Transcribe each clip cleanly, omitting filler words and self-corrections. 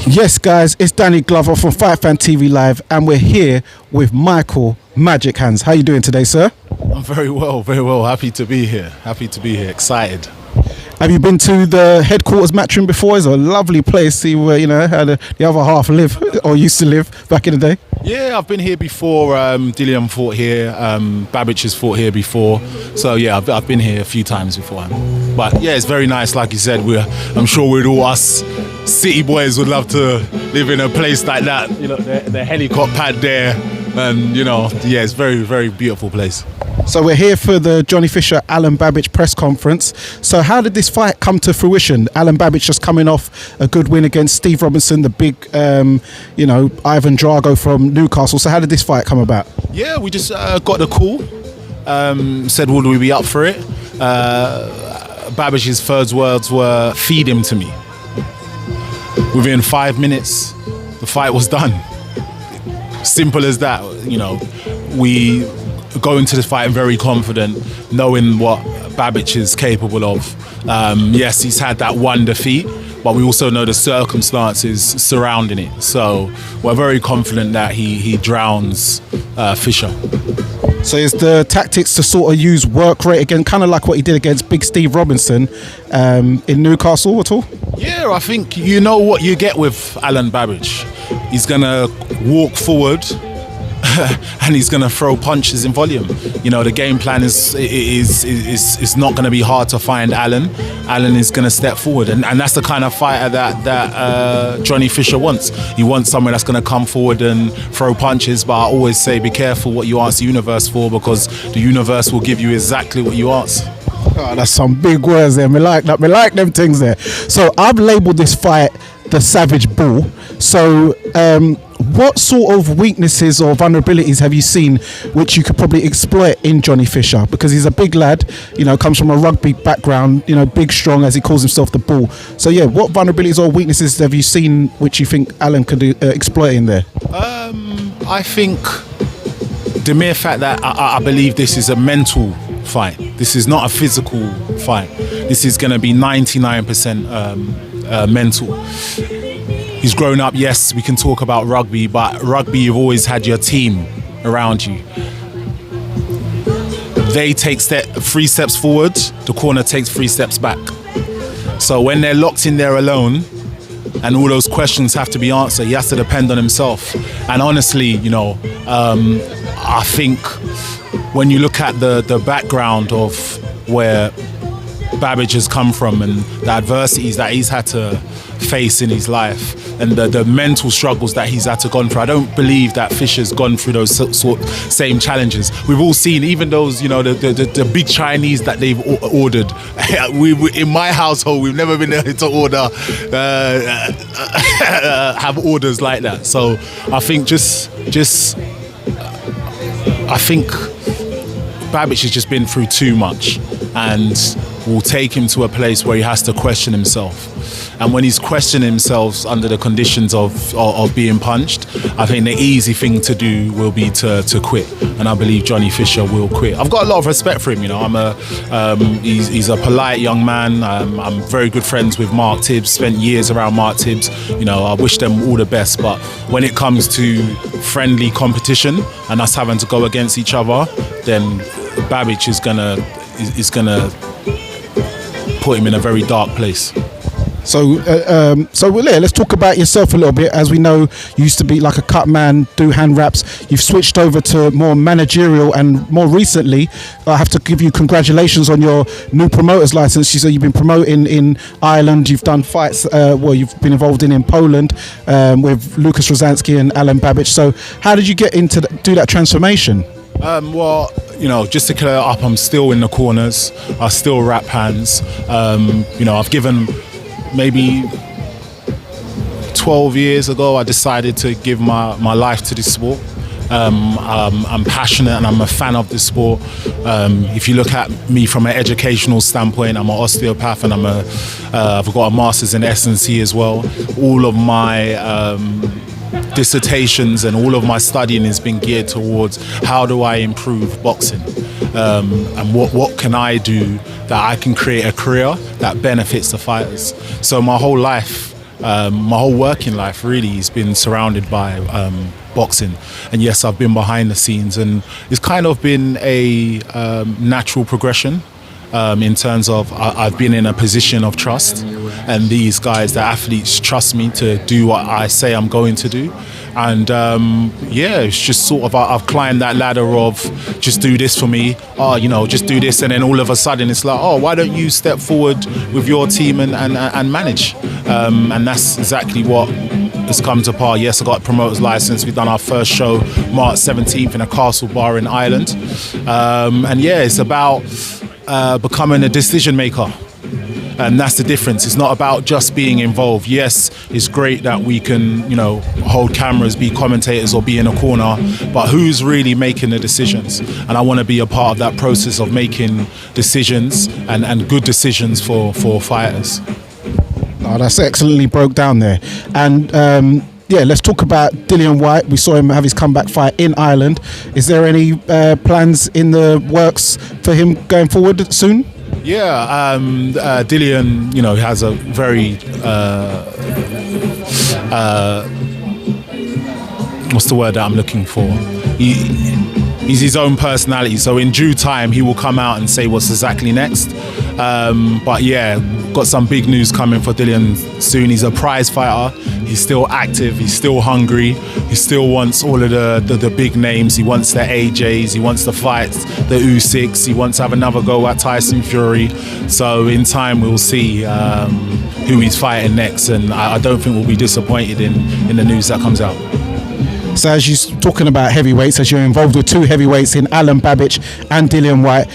Yes, guys, it's Danny Glover from Fight Fan TV Live, and we're here with Michael Magic Hands. How you doing today, sir? I'm very well, very well. Happy to be here. Excited. Have you been to the headquarters matchroom before? It's a lovely place. See where how the other half live or used to live back in the day. Yeah, I've been here before. Dillian fought here. Babic has fought here before. So yeah, I've been here a few times before. But yeah, it's very nice. Like you said, I'm sure we'd all us city boys would love to live in a place like that. You know, the helicopter pad there, and yeah, it's very, very beautiful place. So we're here for the Johnny Fisher Alen Babic press conference. So how did this fight come to fruition? Alen Babic just coming off a good win against Steve Robinson, the big, Ivan Drago from Newcastle. So how did this fight come about? Yeah, we just got the call. Said, would we be up for it? Babic's first words were, feed him to me. Within 5 minutes, the fight was done. Simple as that. We go into this fight very confident, knowing what Babic is capable of. Yes, he's had that one defeat, but we also know the circumstances surrounding it. So we're very confident that he drowns Fisher. So is the tactics to sort of use work rate again, kind of like what he did against Big Steve Robinson in Newcastle at all? Yeah, I think you know what you get with Alen Babic. He's going to walk forward and he's going to throw punches in volume. The game plan is not going to be hard to find Alen. Alen is going to step forward, and that's the kind of fighter that Johnny Fisher wants. He wants someone that's going to come forward and throw punches, but I always say be careful what you ask the universe for, because the universe will give you exactly what you ask. Oh, that's some big words there. Me like that. Me like them things there. So I've labelled this fight the Savage Bull. So what sort of weaknesses or vulnerabilities have you seen which you could probably exploit in Johnny Fisher? Because he's a big lad, comes from a rugby background, big, strong, as he calls himself, the Bull. So yeah, what vulnerabilities or weaknesses have you seen which you think Alen could exploit in there? I think the mere fact that I believe this is a mental fight. This is not a physical fight. This is going to be 99% mental. He's grown up, yes, we can talk about rugby, but rugby, you've always had your team around you. They take 3 steps forward, the corner takes 3 steps back. So when they're locked in there alone, and all those questions have to be answered, he has to depend on himself. And honestly, I think when you look at the background of where Babic has come from and the adversities that he's had to face in his life and the mental struggles that he's had to gone through, I don't believe that Fisher's gone through those same challenges. We've all seen even those, the big Chinese that they've ordered. we in my household, we've never been able to order, have orders like that. So I think I think Babic has just been through too much, and will take him to a place where he has to question himself. And when he's questioning himself under the conditions of being punched, I think the easy thing to do will be to quit. And I believe Johnny Fisher will quit. I've got a lot of respect for him. He's a polite young man. I'm very good friends with Mark Tibbs. Spent years around Mark Tibbs. I wish them all the best. But when it comes to friendly competition and us having to go against each other, then Babic is gonna put him in a very dark place. So let's talk about yourself a little bit. As we know, you used to be like a cut man, do hand wraps. You've switched over to more managerial, and more recently, I have to give you congratulations on your new promoter's license. You said you've been promoting in Ireland. You've done fights. You've been involved in Poland with Lucas Rozansky and Alen Babic. So how did you get into do that transformation? Just to clear it up, I'm still in the corners. I still wrap hands. I've given maybe 12 years ago, I decided to give my life to this sport. I'm passionate and I'm a fan of this sport. If you look at me from an educational standpoint, I'm an osteopath and I've got a master's in S&C as well. All of my dissertations and all of my studying has been geared towards how do I improve boxing, and what can I do that I can create a career that benefits the fighters. So my whole life My whole working life really has been surrounded by boxing, and yes, I've been behind the scenes, and it's kind of been a natural progression. In terms of I've been in a position of trust, and these guys, the athletes, trust me to do what I say I'm going to do. And it's just sort of I've climbed that ladder of just do this for me, just do this, and then all of a sudden it's like, why don't you step forward with your team and manage? And that's exactly what has come to par. Yes, I got a promoter's license. We've done our first show March 17th in a castle bar in Ireland, it's about becoming a decision maker, and that's the difference. It's not about just being involved. Yes, it's great that we can hold cameras, be commentators, or be in a corner, but who's really making the decisions? And I want to be a part of that process of making decisions and good decisions for fighters. Oh, that's excellently broke down there. And let's talk about Dillian Whyte. We saw him have his comeback fight in Ireland. Is there any plans in the works for him going forward soon? Yeah, Dillian, has a very what's the word that I'm looking for? He's his own personality, so in due time he will come out and say what's exactly next. Got some big news coming for Dillian soon. He's a prize fighter. He's still active. He's still hungry. He still wants all of the big names. He wants the AJs. He wants the fights, the Usyks. He wants to have another go at Tyson Fury. So in time we'll see who he's fighting next, and I don't think we'll be disappointed in the news that comes out. So as you're talking about heavyweights, as you're involved with two heavyweights in Alen, Babic and Dillian Whyte,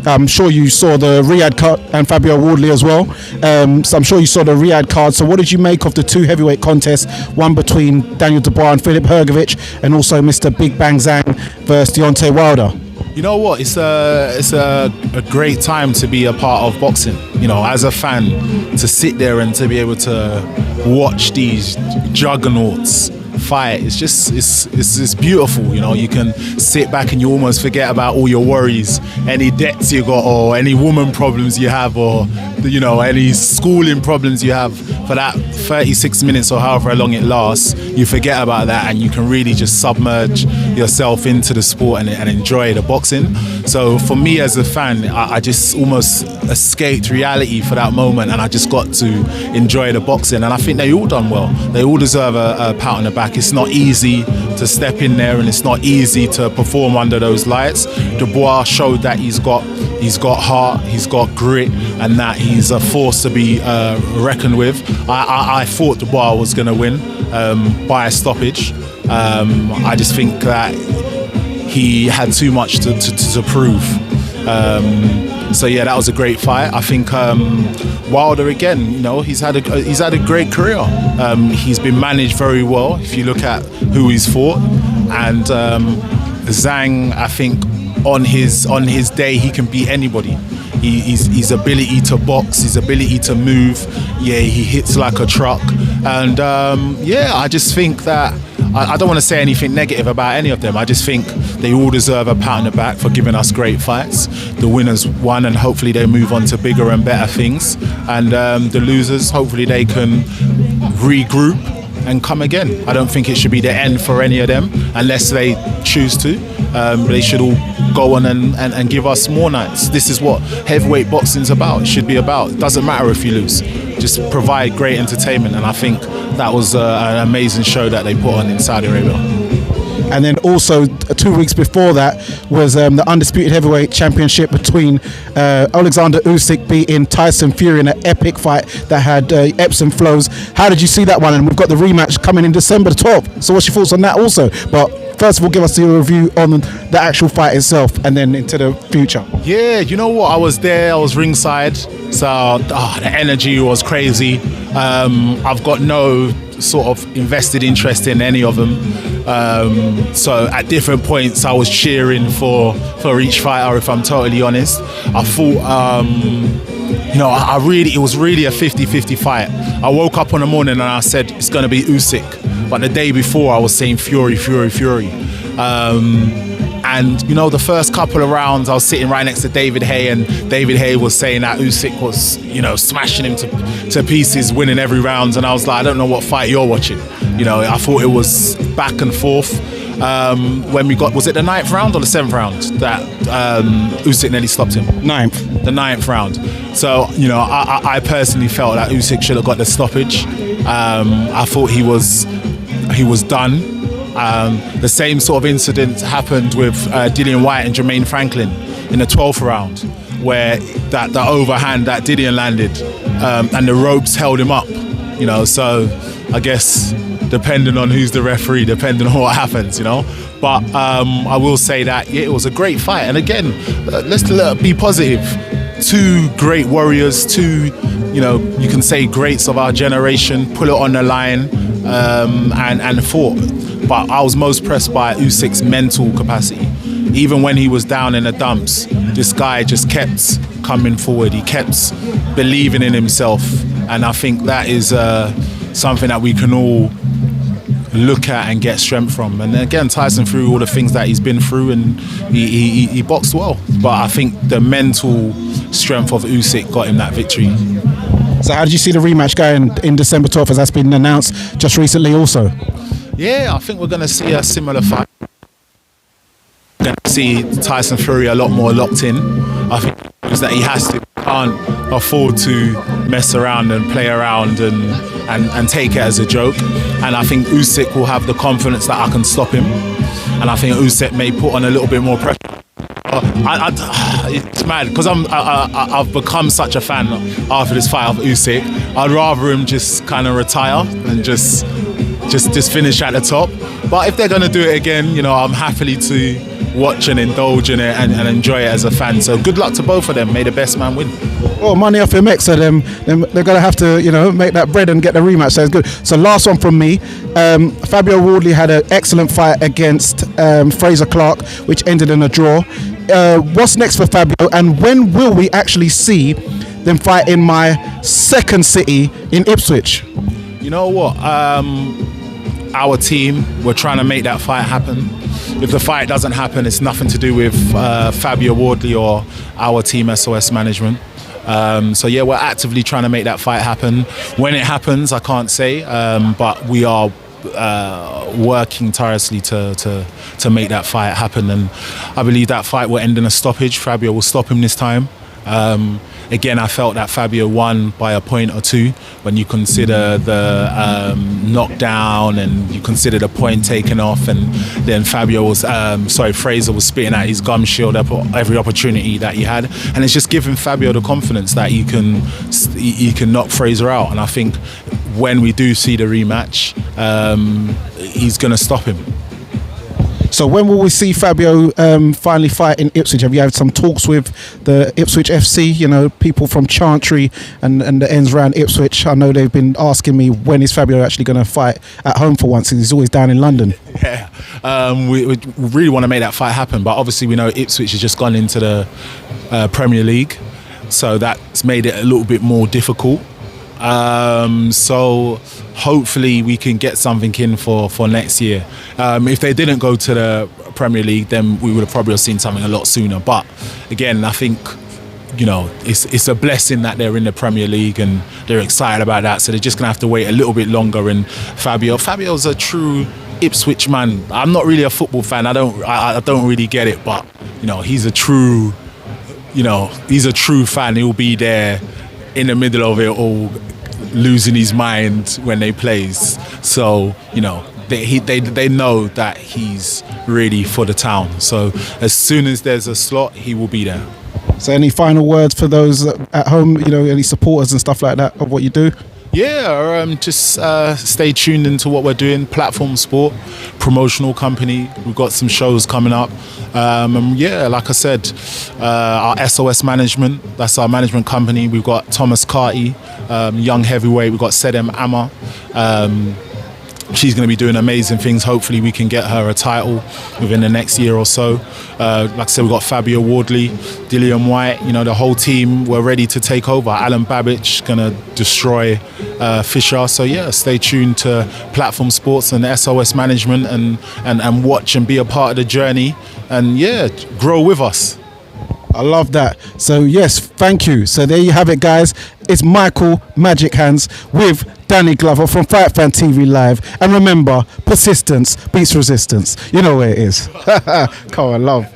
I'm sure you saw the Riyadh card and Fabio Wardley as well. So I'm sure you saw the Riyadh card. So what did you make of the two heavyweight contests, one between Daniel Dubois and Filip Hrgovic, and also Mr. Big Bang Zhang versus Deontay Wilder? You know what? It's a great time to be a part of boxing. As a fan, to sit there and to be able to watch these juggernauts fight, it's beautiful. You can sit back and you almost forget about all your worries, any debts you got, or any woman problems you have, or any schooling problems you have. For that 36 minutes or however long it lasts, you forget about that, and you can really just submerge yourself into the sport and enjoy the boxing. So for me as a fan, I just almost escaped reality for that moment, and I just got to enjoy the boxing. And I think they all done well. They all deserve a pat on the back. It's not easy to step in there, and it's not easy to perform under those lights. Dubois showed that he's got heart, he's got grit, and that he's a force to be reckoned with. I thought Dubois was going to win by a stoppage. I just think that he had too much to prove. That was a great fight. I think Wilder again, he's had a great career. He's been managed very well if you look at who he's fought, and Zhang, I think on his day he can beat anybody. His ability to box, his ability to move, he hits like a truck, and I just think that I don't want to say anything negative about any of them. I just think they all deserve a pat on the back for giving us great fights. The winners won, and hopefully they move on to bigger and better things, and the losers, hopefully they can regroup and come again. I don't think it should be the end for any of them unless they choose to. They should all go on and give us more nights. This is what heavyweight boxing's about. It should be about. It doesn't matter if you lose. Just provide great entertainment, and I think that was an amazing show that they put on in Saudi Arabia. And then also 2 weeks before that was the undisputed heavyweight championship between Alexander Usyk beating Tyson Fury in an epic fight that had ebbs and flows. How did you see that one? And we've got the rematch coming in December 12th. So what's your thoughts on that also? But first of all, give us your review on the actual fight itself and then into the future. Yeah, you know what? I was there. I was ringside. So the energy was crazy. I've got no sort of invested interest in any of them. So at different points I was cheering for each fighter, if I'm totally honest. I thought it was really a 50-50 fight. I woke up on the morning and I said it's going to be Usyk, but the day before I was saying Fury. And you know, the first couple of rounds, I was sitting right next to David Hay, and David Hay was saying that Usyk was, you know, smashing him to pieces, winning every round. And I was like, I don't know what fight you're watching. You know, I thought it was back and forth. When we got, was it the 9th round or the 7th round that Usyk nearly stopped him? 9th. The 9th round. So, you know, I personally felt that Usyk should have got the stoppage. I thought he was done. The same sort of incident happened with Dillian Whyte and Jermaine Franklin in the 12th round, where the overhand that Dillian landed and the ropes held him up. You know, so I guess depending on who's the referee, depending on what happens, you know. But I will say that it was a great fight. And again, let's be positive. 2 great warriors, 2, you know, you can say greats of our generation, put it on the line and fought. But I was most impressed by Usyk's mental capacity. Even when he was down in the dumps, this guy just kept coming forward. He kept believing in himself. And I think that is something that we can all look at and get strength from. And again, Tyson through all the things that he's been through, and he boxed well. But I think the mental strength of Usyk got him that victory. So how did you see the rematch going in December 12th, as that's been announced just recently also? Yeah, I think we're going to see a similar fight. We're going to see Tyson Fury a lot more locked in. I think that he has to, can't afford to mess around and play around and take it as a joke. And I think Usyk will have the confidence that I can stop him. And I think Usyk may put on a little bit more pressure. It's mad because I've become such a fan after this fight of Usyk. I'd rather him just kind of retire and just finish at the top. But if they're going to do it again, you know, I'm happily to watch and indulge in it and enjoy it as a fan. So good luck to both of them. May the best man win. Well, money off MX, so they're going to have to, you know, make that bread and get the rematch. So it's good. So last one from me. Fabio Wardley had an excellent fight against Fraser Clarke, which ended in a draw. What's next for Fabio, and when will we actually see them fight in my second city in Ipswich? You know what? Our team, we're trying to make that fight happen. If the fight doesn't happen, it's nothing to do with Fabio Wardley or our team SOS management. So yeah, we're actively trying to make that fight happen. When it happens, I can't say, but we are working tirelessly to make that fight happen. And I believe that fight will end in a stoppage. Fabio will stop him this time. Again, I felt that Fabio won by a point or 2 when you consider the knockdown and you consider the point taken off, and then Fraser was spitting at his gum shield every opportunity that he had, and it's just giving Fabio the confidence that he can knock Fraser out. And I think when we do see the rematch, he's going to stop him. So when will we see Fabio finally fight in Ipswich? Have you had some talks with the Ipswich FC, you know, people from Chantry and the ends around Ipswich? I know they've been asking me, when is Fabio actually going to fight at home for once? He's always down in London. Yeah, we really want to make that fight happen, but obviously we know Ipswich has just gone into the Premier League, so that's made it a little bit more difficult. So hopefully we can get something in for next year. If they didn't go to the Premier League, then we would have probably seen something a lot sooner. But again, I think, you know, it's a blessing that they're in the Premier League and they're excited about that. So they're just gonna have to wait a little bit longer. And Fabio's a true Ipswich man. I'm not really a football fan. I don't really get it, but you know, he's a true fan. He'll be there in the middle of it all, losing his mind when they plays. So, you know, they know that he's really for the town. So as soon as there's a slot, he will be there. So any final words for those at home, you know, any supporters and stuff like that of what you do? Yeah, just stay tuned into what we're doing. Platform Sport, promotional company. We've got some shows coming up. And yeah, like I said, our SOS Management, that's our management company. We've got Thomas Carty, young heavyweight. We've got Sedem Amma. she's going to be doing amazing things. Hopefully we can get her a title within the next year or so. Like I said, we've got Fabio Wardley, Dillian White, the whole team, we're ready to take over. Alen Babic going to destroy Fisher. So yeah, stay tuned to Platform Sports and SOS Management and watch and be a part of the journey, and yeah, grow with us. I love that. So yes, thank you. So there you have it, guys. It's Michael Magic Hands with Danny Glover from Fight Fan TV Live. And remember, persistence beats resistance. You know where it is. Come on, love.